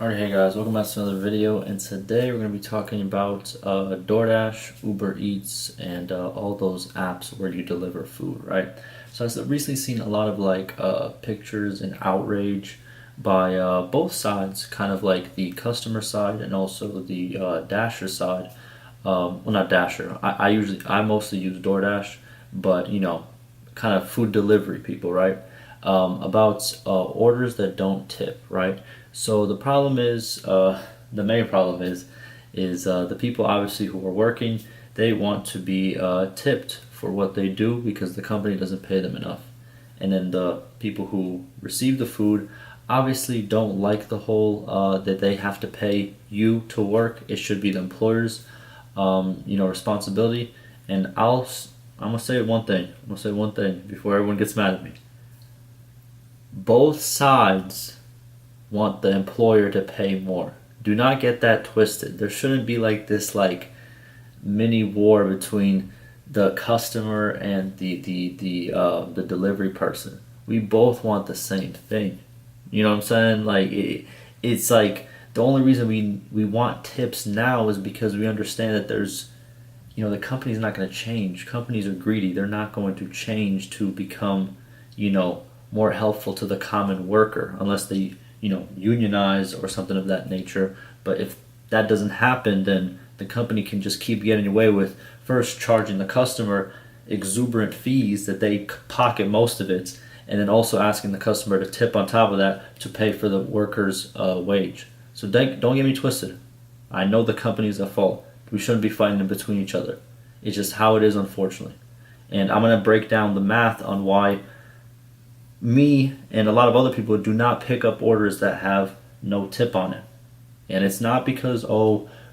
Alright, hey guys, welcome back to another video, and today we're going to be talking about DoorDash, Uber Eats, and all those apps where you deliver food, right? So I've recently seen a lot of pictures and outrage by both sides, kind of like the customer side and also the Dasher side. Well, not Dasher. I mostly use DoorDash, but kind of food delivery people, right? About orders that don't tip, right? So the main problem is the people obviously who are working, they want to be tipped for what they do because the company doesn't pay them enough. And then the people who receive the food obviously don't like the whole that they have to pay you to work. It should be the employer's responsibility. And I'm gonna say one thing. I'm gonna say one thing before everyone gets mad at me. Both sides want the employer to pay more. Do not get that twisted. There shouldn't be this mini war between the customer and the delivery person. We both want the same thing. You know what I'm saying? It's like the only reason we want tips now is because we understand that the company's not going to change. Companies are greedy. They're not going to change to become more helpful to the common worker unless they unionize or something of that nature. But if that doesn't happen, then the company can just keep getting away with first charging the customer exuberant fees that they pocket most of it, and then also asking the customer to tip on top of that to pay for the worker's wage. So don't get me twisted. I know the company's at fault. We shouldn't be fighting in between each other. It's just how it is, unfortunately. And I'm going to break down the math on why me and a lot of other people do not pick up orders that have no tip on it. And it's not because,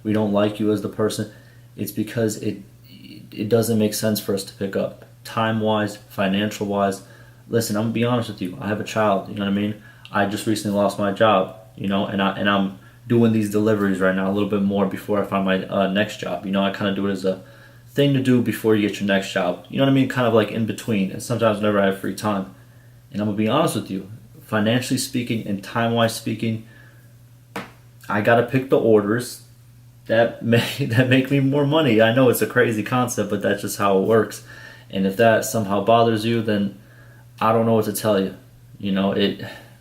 we don't like you as the person. It's because it doesn't make sense for us to pick up. Time-wise, financial-wise. Listen, I'm going to be honest with you. I have a child, you know what I mean? I just recently lost my job, and I'm doing these deliveries right now a little bit more before I find my next job. I kind of do it as a thing to do before you get your next job. You know what I mean? Kind of like in between. And sometimes whenever I have free time. And I'm going to be honest with you, financially speaking and time-wise speaking, I got to pick the orders that make me more money. I know it's a crazy concept, but that's just how it works. And if that somehow bothers you, then I don't know what to tell you.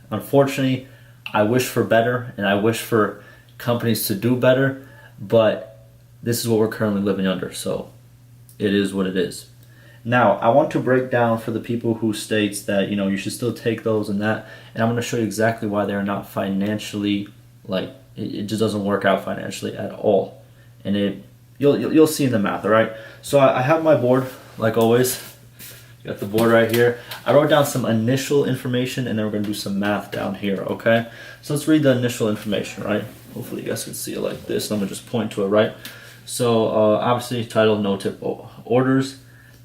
Unfortunately, I wish for better, and I wish for companies to do better, but this is what we're currently living under, so it is what it is. Now, I want to break down for the people who states that, you should still take those and that, and I'm going to show you exactly why they're not financially, it just doesn't work out financially at all. And you'll see in the math, all right? So I have my board, like always. Got the board right here. I wrote down some initial information, and then we're going to do some math down here, okay? So let's read the initial information, right? Hopefully you guys can see it like this. I'm going to just point to it, right? So obviously, title, no tip orders.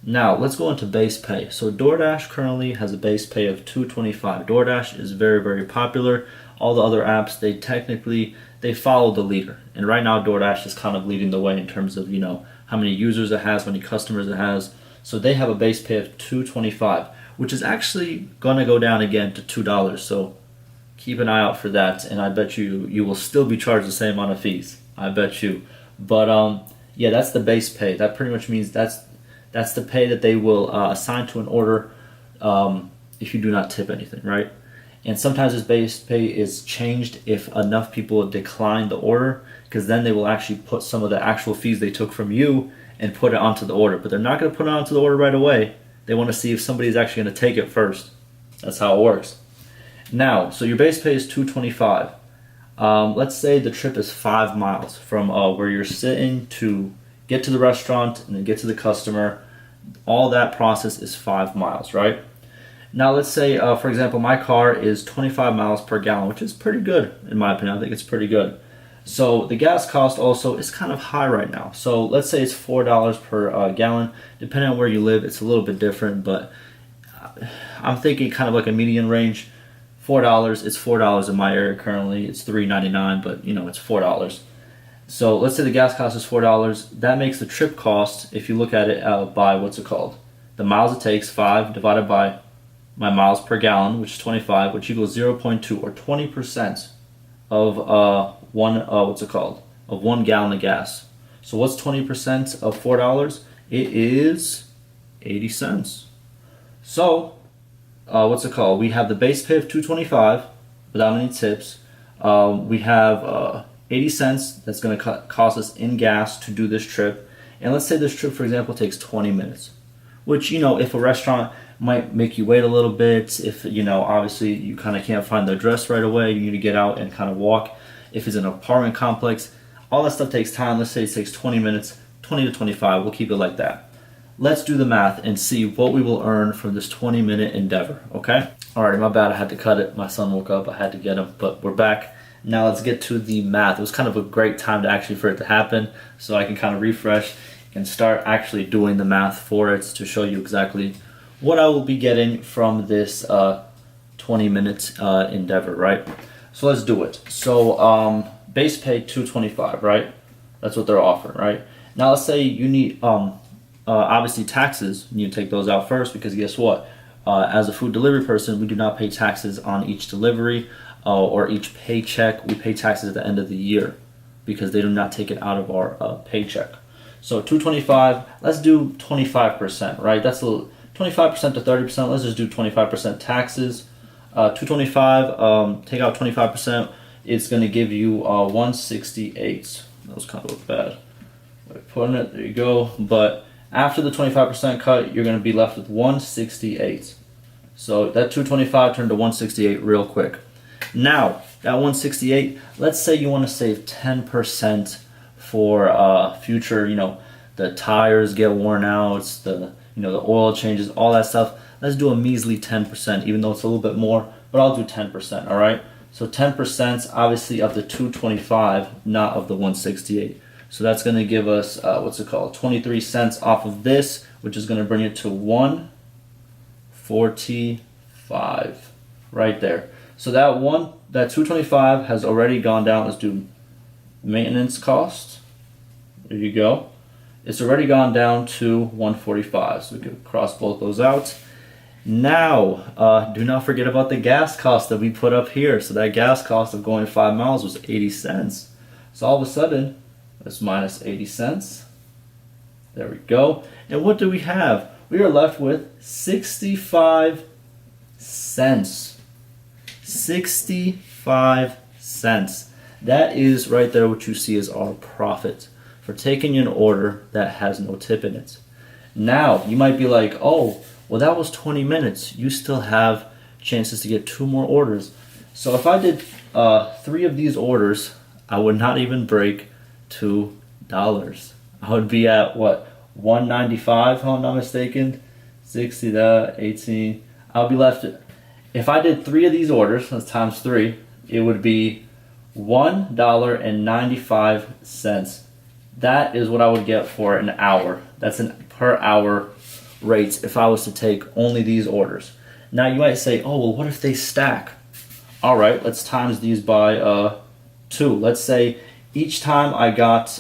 Now, let's go into base pay. So DoorDash currently has a base pay of $2.25. DoorDash is very, very popular. All the other apps, they follow the leader. And right now, DoorDash is kind of leading the way in terms of, how many users it has, how many customers it has. So they have a base pay of $2.25, which is actually going to go down again to $2. So keep an eye out for that. And I bet you will still be charged the same amount of fees. I bet you. But yeah, that's the base pay. That pretty much means that's the pay that they will assign to an order if you do not tip anything, right? And sometimes this base pay is changed if enough people decline the order, because then they will actually put some of the actual fees they took from you and put it onto the order. But they're not going to put it onto the order right away. They want to see if somebody's actually going to take it first. That's how it works. Now, so your base pay is $2.25. Let's say the trip is 5 miles from where you're sitting to get to the restaurant and then get to the customer. All that process is 5 miles, right? Now let's say, for example, my car is 25 miles per gallon, which is pretty good in my opinion. I think it's pretty good. So the gas cost also is kind of high right now. So let's say it's $4 per gallon. Depending on where you live, it's a little bit different, but I'm thinking kind of like a median range. $4, it's $4 in my area currently. It's $3.99, but it's $4. So let's say the gas cost is $4. That makes the trip cost, if you look at it by the miles it takes, 5 divided by my miles per gallon, which is 25, which equals 0.2 or 20% of one what's it called? Of 1 gallon of gas. So what's 20% of $4? It is 80 cents. So what's it called? We have the base pay of 225 without any tips. We have 80 cents that's going to cost us in gas to do this trip. And let's say this trip, for example, takes 20 minutes, which, if a restaurant might make you wait a little bit, if, obviously you kind of can't find the address right away, you need to get out and kind of walk. If it's an apartment complex, all that stuff takes time. Let's say it takes 20 minutes, 20 to 25. We'll keep it like that. Let's do the math and see what we will earn from this 20-minute endeavor, okay? Alrighty, my bad, I had to cut it. My son woke up, I had to get him, but we're back. Now let's get to the math. It was kind of a great time for it to happen, so I can kind of refresh and start actually doing the math for it to show you exactly what I will be getting from this 20-minute endeavor, right? So let's do it. So base pay $225, right? That's what they're offering, right? Now let's say you need obviously taxes. You need to take those out first, because guess what? As a food delivery person, we do not pay taxes on each delivery or each paycheck. We pay taxes at the end of the year because they do not take it out of our paycheck. So $225, let's do 25%, right? That's a little, 25% to 30%. Let's just do 25% taxes. $225, take out 25%. It's going to give you 168. That was kind of bad way of putting it. There you go. But after the 25% cut, you're going to be left with 168. So that 225 turned to 168 real quick. Now, that 168, let's say you want to save 10% for future, the tires get worn out, the oil changes, all that stuff. Let's do a measly 10%, even though it's a little bit more, but I'll do 10%, all right? So 10% obviously of the 225, not of the 168. So that's going to give us, 23 cents off of this, which is going to bring it to 145 right there. So that 225 has already gone down. Let's do maintenance cost. There you go. It's already gone down to 145. So we can cross both those out. Now, do not forget about the gas cost that we put up here. So that gas cost of going 5 miles was 80 cents. So all of a sudden, let's minus 80 cents. There we go. And what do we have? We are left with 65 cents. 65 cents. That is right there what you see as our profit for taking an order that has no tip in it. Now, you might be like, oh, well, that was 20 minutes. You still have chances to get 2 more orders. So if I did 3 of these orders, I would not even break $2. I would be at what, 195, if I'm not mistaken. 60, that 18. I'll be left. If I did 3 of these orders, that's times 3, it would be $1.95. That is what I would get for an hour. That's an per hour rate if I was to take only these orders. Now you might say, oh, well, what if they stack? All right, let's times these by 2. Let's say each time I got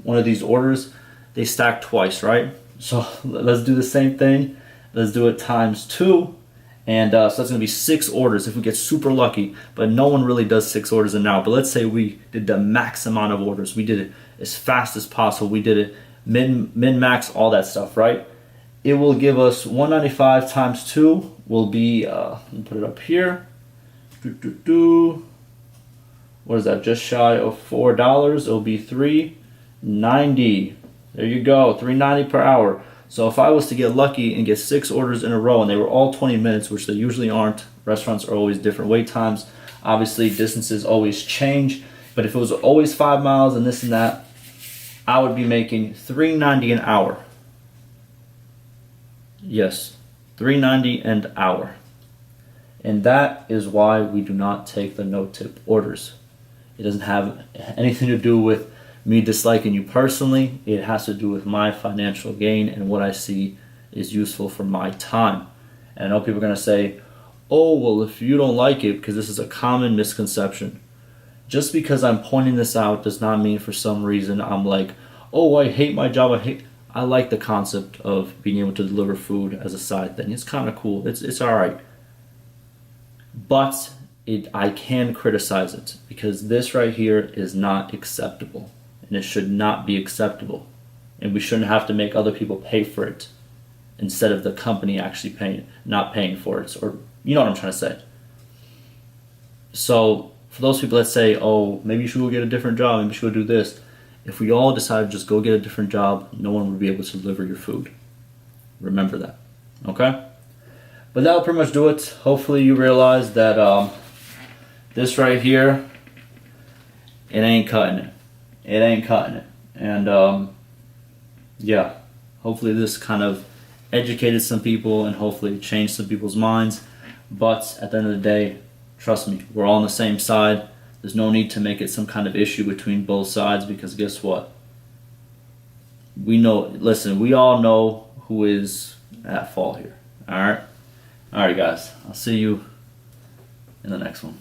one of these orders, they stack twice, right? So let's do the same thing. Let's do it times 2. And so that's going to be 6 orders if we get super lucky. But no one really does 6 orders an hour. But let's say we did the max amount of orders. We did it as fast as possible. We did it min-max, all that stuff, right? It will give us 195 times 2 will be, let me put it up here. What is that? Just shy of $4. It'll be $3.90. There you go, $3.90 per hour. So if I was to get lucky and get 6 orders in a row and they were all 20 minutes, which they usually aren't, restaurants are always different wait times. Obviously, distances always change. But if it was always 5 miles and this and that, I would be making $3.90 an hour. Yes, $3.90 an hour. And that is why we do not take the no-tip orders. It doesn't have anything to do with me disliking you personally. It has to do with my financial gain and what I see is useful for my time. And I know people are going to say, oh, well, if you don't like it, because this is a common misconception. Just because I'm pointing this out does not mean for some reason I'm like, oh, I hate my job. I like the concept of being able to deliver food as a side thing. It's kind of cool. It's all right. But I can criticize it because this right here is not acceptable, and it should not be acceptable, and we shouldn't have to make other people pay for it instead of the company actually not paying for it, or you know what I'm trying to say. So for those people that say, oh, maybe you should go get a different job, maybe you should go do this, if we all decide to just go get a different job, no one would be able to deliver your food. Remember that, okay? But that'll pretty much do it. Hopefully you realize that this right here, it ain't cutting it. It ain't cutting it. And yeah, hopefully this kind of educated some people and hopefully changed some people's minds. But at the end of the day, trust me, we're all on the same side. There's no need to make it some kind of issue between both sides because guess what? We all know who is at fault here. Alright? Alright guys, I'll see you in the next one.